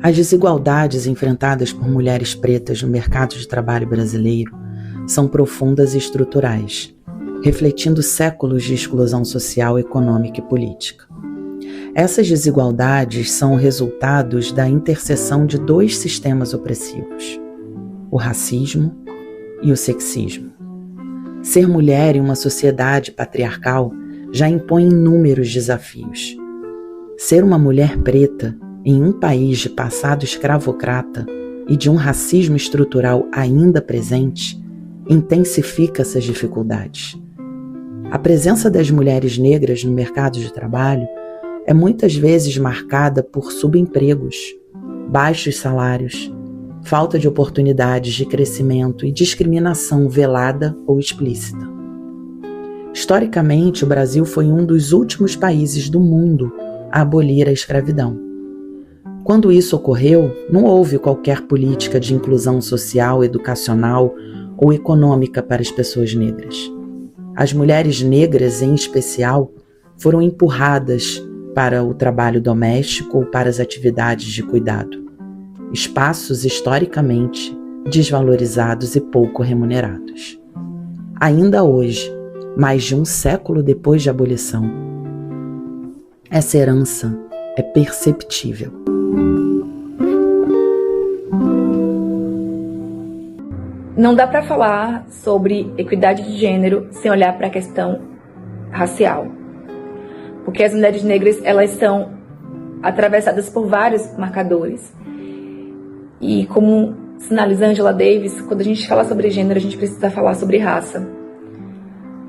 As desigualdades enfrentadas por mulheres pretas no mercado de trabalho brasileiro são profundas e estruturais, refletindo séculos de exclusão social, econômica e política. Essas desigualdades são resultados da interseção de dois sistemas opressivos, o racismo e o sexismo. Ser mulher em uma sociedade patriarcal já impõe inúmeros desafios. Ser uma mulher preta em um país de passado escravocrata e de um racismo estrutural ainda presente intensifica essas dificuldades. A presença das mulheres negras no mercado de trabalho é muitas vezes marcada por subempregos, baixos salários, falta de oportunidades de crescimento e discriminação velada ou explícita. Historicamente, o Brasil foi um dos últimos países do mundo a abolir a escravidão. Quando isso ocorreu, não houve qualquer política de inclusão social, educacional ou econômica para as pessoas negras. As mulheres negras, em especial, foram empurradas para o trabalho doméstico ou para as atividades de cuidado, espaços historicamente desvalorizados e pouco remunerados. Ainda hoje, mais de um século depois de abolição, essa herança é perceptível. Não dá para falar sobre equidade de gênero sem olhar para a questão racial. Porque as mulheres negras, elas são atravessadas por vários marcadores. E como sinaliza Angela Davis, quando a gente fala sobre gênero, a gente precisa falar sobre raça.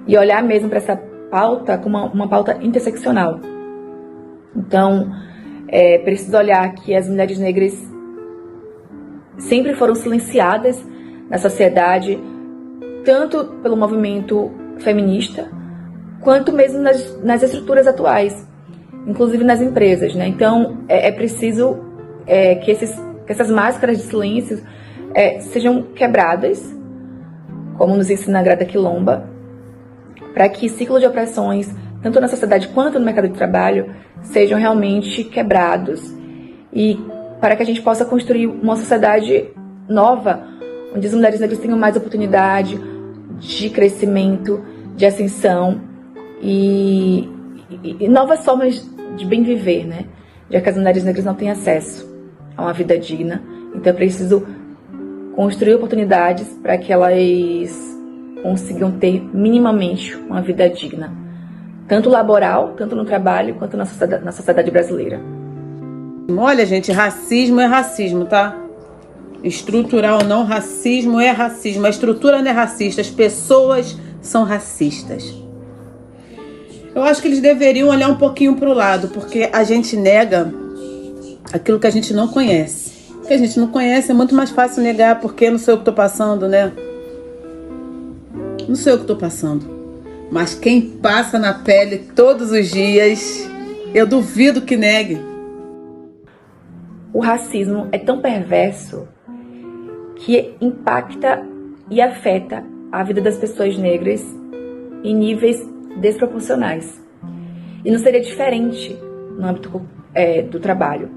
E olhar mesmo para essa pauta como uma pauta interseccional. Então, é preciso olhar que as mulheres negras sempre foram silenciadas na sociedade, tanto pelo movimento feminista, quanto mesmo nas estruturas atuais, inclusive nas empresas, né? Então, é preciso que essas máscaras de silêncio sejam quebradas, como nos ensina a Greta Quilomba, para que ciclos de opressões, tanto na sociedade quanto no mercado de trabalho, sejam realmente quebrados e para que a gente possa construir uma sociedade nova, onde as mulheres negras tenham mais oportunidade de crescimento, de ascensão e novas formas de bem viver, né? Já que as mulheres negras não têm acesso a uma vida digna. Então é preciso construir oportunidades para que elas consigam ter minimamente uma vida digna, tanto laboral, tanto no trabalho, quanto na sociedade brasileira. Olha, gente, racismo é racismo, tá? Estrutural não, racismo é racismo. A estrutura não é racista, as pessoas são racistas. Eu acho que eles deveriam olhar um pouquinho para o lado, porque a gente nega aquilo que a gente não conhece. O que a gente não conhece é muito mais fácil negar, porque não sei o que estou passando, né? Não sei o que estou passando. Mas quem passa na pele todos os dias, eu duvido que negue. O racismo é tão perverso que impacta e afeta a vida das pessoas negras em níveis desproporcionais. E não seria diferente no âmbito do trabalho.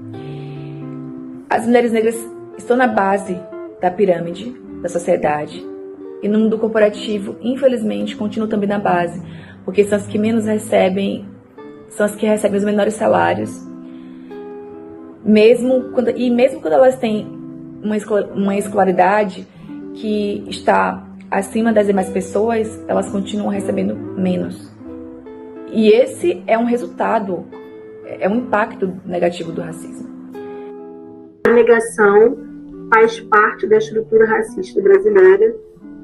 As mulheres negras estão na base da pirâmide da sociedade e no mundo corporativo, infelizmente, continuam também na base, porque são as que menos recebem, são as que recebem os menores salários. Mesmo quando elas têm uma escolaridade que está acima das demais pessoas, elas continuam recebendo menos. E esse é um resultado, é um impacto negativo do racismo. A negação faz parte da estrutura racista brasileira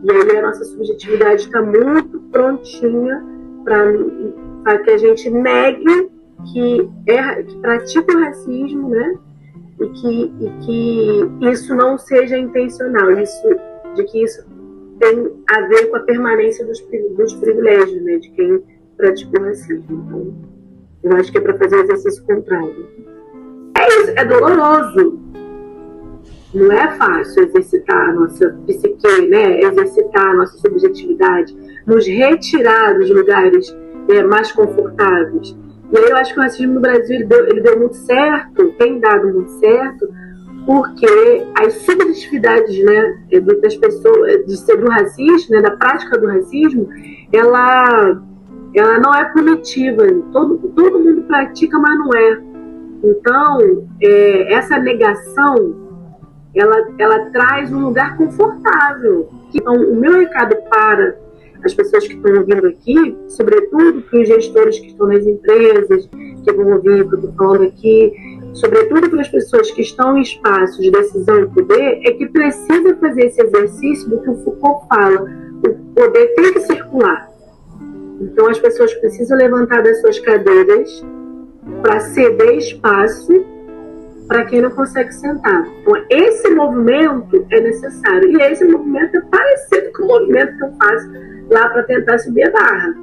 e aí a nossa subjetividade está muito prontinha para que a gente negue que pratica o racismo, né? E que isso não seja intencional, de que isso tem a ver com a permanência dos privilégios, né, de quem pratica o racismo. Então, eu acho que é para fazer o exercício contrário. É isso, é doloroso. Não é fácil exercitar a nossa psique, né, exercitar a nossa subjetividade, nos retirar dos lugares mais confortáveis. E aí eu acho que o racismo no Brasil ele deu muito certo, tem dado muito certo, porque as subjetividades, né, das pessoas, do racismo, né, da prática do racismo, ela não é punitiva. Todo mundo pratica, mas não é. Então, essa negação, ela traz um lugar confortável. Então, o meu recado para as pessoas que estão ouvindo aqui, sobretudo para os gestores que estão nas empresas, que vão ouvir o que eu estou falando aqui, sobretudo para as pessoas que estão em espaços de decisão e poder, é que precisa fazer esse exercício do que o Foucault fala. O poder tem que circular. Então, as pessoas precisam levantar das suas cadeiras para ceder espaço para quem não consegue sentar. Então, esse movimento é necessário. E esse movimento é parecido com o movimento que eu faço lá para tentar subir a barra.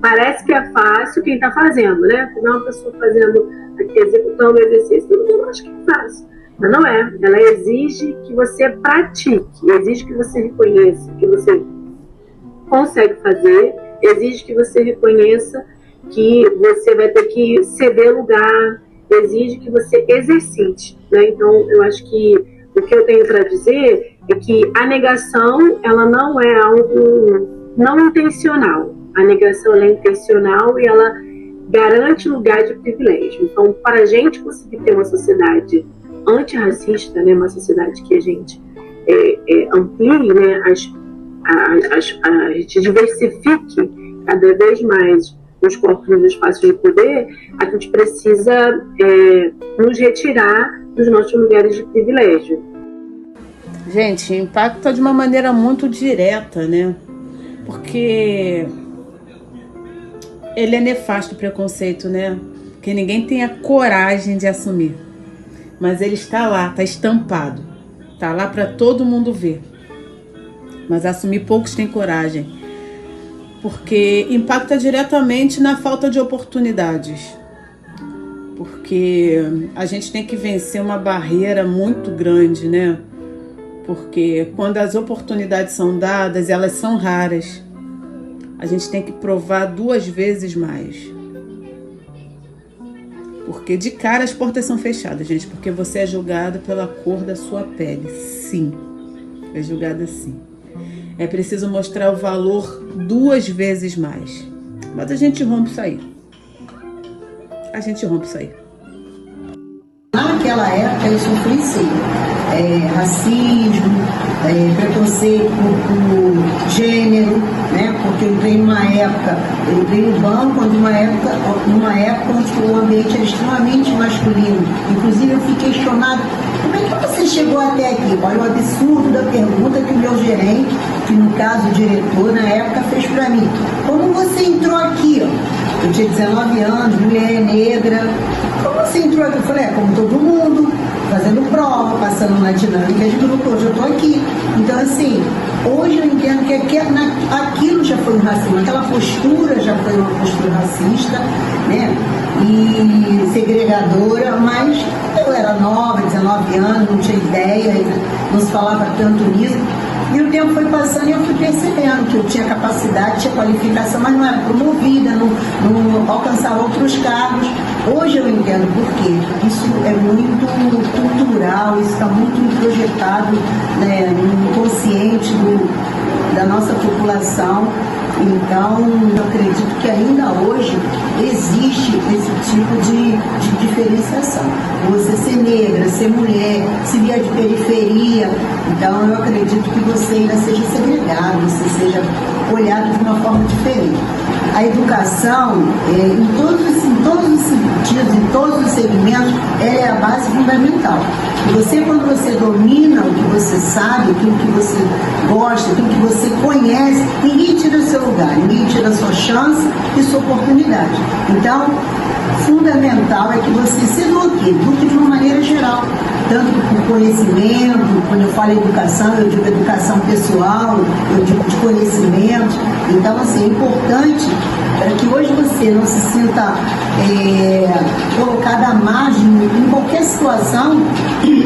Parece que é fácil quem está fazendo, né? Não, uma pessoa fazendo, aqui, executando o exercício, todo mundo acha que é fácil. Mas não é. Ela exige que você pratique, exige que você reconheça que você consegue fazer, exige que você reconheça que você vai ter que ceder lugar, exige que você exercite, né? Então, eu acho que o que eu tenho para dizer é que a negação, ela não é algo não intencional. A negação, ela é intencional e ela garante lugar de privilégio. Então, para a gente conseguir ter uma sociedade antirracista, né, uma sociedade que a gente amplie, né, a gente diversifique cada vez mais os corpos nos espaços de poder, a gente precisa nos retirar dos nossos lugares de privilégio. Gente, impacta de uma maneira muito direta, né? Porque ele é nefasto, o preconceito, né? Porque ninguém tem a coragem de assumir. Mas ele está lá, está estampado. Está lá para todo mundo ver. Mas assumir poucos têm coragem. Porque impacta diretamente na falta de oportunidades. Porque a gente tem que vencer uma barreira muito grande, né? Porque quando as oportunidades são dadas, elas são raras. A gente tem que provar 2 vezes mais. Porque de cara as portas são fechadas, gente. Porque você é julgado pela cor da sua pele. Sim, é julgado assim. É preciso mostrar o valor 2 vezes mais. Mas a gente rompe isso aí. Naquela época eu sofri sim. Racismo, preconceito por gênero, né? Porque eu entrei numa época, eu entrei no banco numa época onde o ambiente era extremamente masculino. Inclusive eu fui questionada, como é que você chegou até aqui? Olha o absurdo da pergunta que o meu gerente, que no caso o diretor na época fez para mim. Como você entrou aqui? Ó? Eu tinha 19 anos, mulher negra. Como você entrou aqui? Eu falei, como todo mundo, fazendo prova, passando na dinâmica de grupo, hoje eu estou aqui. Então, assim, hoje eu entendo que aquilo já foi um racismo, aquela postura já foi uma postura racista, né? E segregadora, mas eu era nova, 19 anos, não tinha ideia, não se falava tanto nisso. E o tempo foi passando e eu fui percebendo que eu tinha capacidade, tinha qualificação, mas não era promovida, não alcançava outros cargos. Hoje eu entendo por quê. Isso é muito cultural, isso está muito introjetado, né, no inconsciente da nossa população. Então, eu acredito que ainda hoje existe esse tipo de diferenciação. Você ser negra, ser mulher, se vier de periferia, então eu acredito que você ainda seja segregado, você seja olhado de uma forma diferente. A educação, em todos os sentidos, em todos os segmentos, ela é a base fundamental. Quando você domina o que você sabe, aquilo que você gosta, aquilo que você conhece, ninguém tira seu lugar, ninguém tira sua chance e sua oportunidade. Então, fundamental é que você se eduque de uma maneira geral, tanto por conhecimento. Quando eu falo educação, eu digo educação pessoal, eu digo de conhecimento. Então, assim, é importante para que hoje você não se sinta colocada à margem em qualquer situação,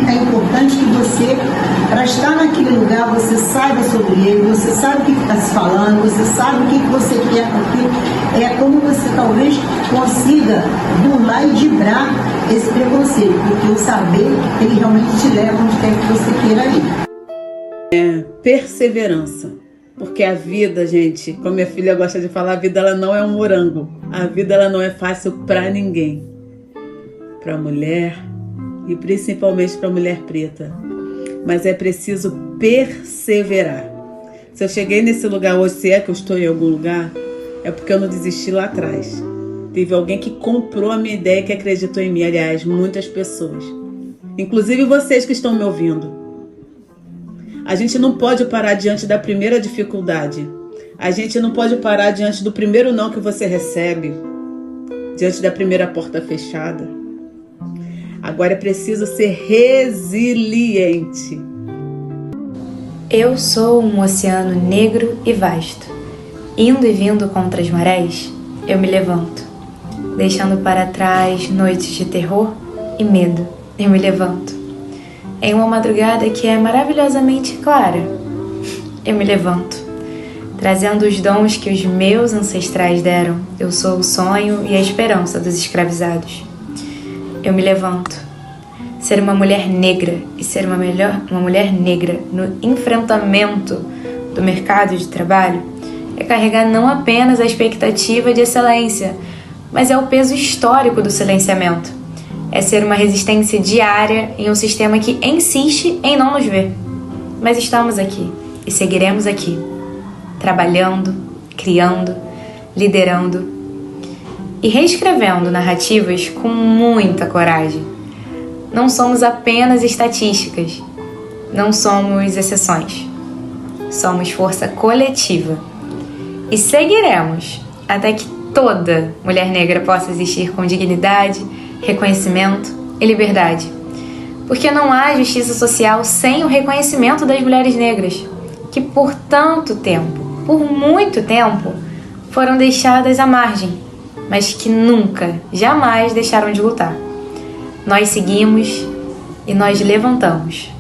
é importante que você, para estar naquele lugar, você saiba sobre ele, você sabe o que está se falando, você sabe o que você quer, porque é como você talvez consiga burlar e dibrar esse preconceito, porque o saber, ele realmente te leva onde quer que você queira ir. Perseverança. Porque a vida, gente, como minha filha gosta de falar, a vida ela não é um morango. A vida ela não é fácil para ninguém. Para mulher e principalmente para mulher preta. Mas é preciso perseverar. Se eu cheguei nesse lugar hoje, se é que eu estou em algum lugar, é porque eu não desisti lá atrás. Teve alguém que comprou a minha ideia, que acreditou em mim. Aliás, muitas pessoas. Inclusive vocês que estão me ouvindo. A gente não pode parar diante da primeira dificuldade. A gente não pode parar diante do primeiro não que você recebe. Diante da primeira porta fechada. Agora é preciso ser resiliente. Eu sou um oceano negro e vasto. Indo e vindo contra as marés, eu me levanto. Deixando para trás noites de terror e medo, eu me levanto. Em uma madrugada que é maravilhosamente clara, eu me levanto, trazendo os dons que os meus ancestrais deram. Eu sou o sonho e a esperança dos escravizados. Eu me levanto. Ser uma mulher negra e ser uma mulher negra no enfrentamento do mercado de trabalho é carregar não apenas a expectativa de excelência, mas é o peso histórico do silenciamento. É ser uma resistência diária em um sistema que insiste em não nos ver. Mas estamos aqui e seguiremos aqui, trabalhando, criando, liderando e reescrevendo narrativas com muita coragem. Não somos apenas estatísticas, não somos exceções. Somos força coletiva e seguiremos até que toda mulher negra possa existir com dignidade, reconhecimento e liberdade. Porque não há justiça social sem o reconhecimento das mulheres negras, que por tanto tempo, por muito tempo, foram deixadas à margem, mas que nunca, jamais deixaram de lutar. Nós seguimos e nós levantamos.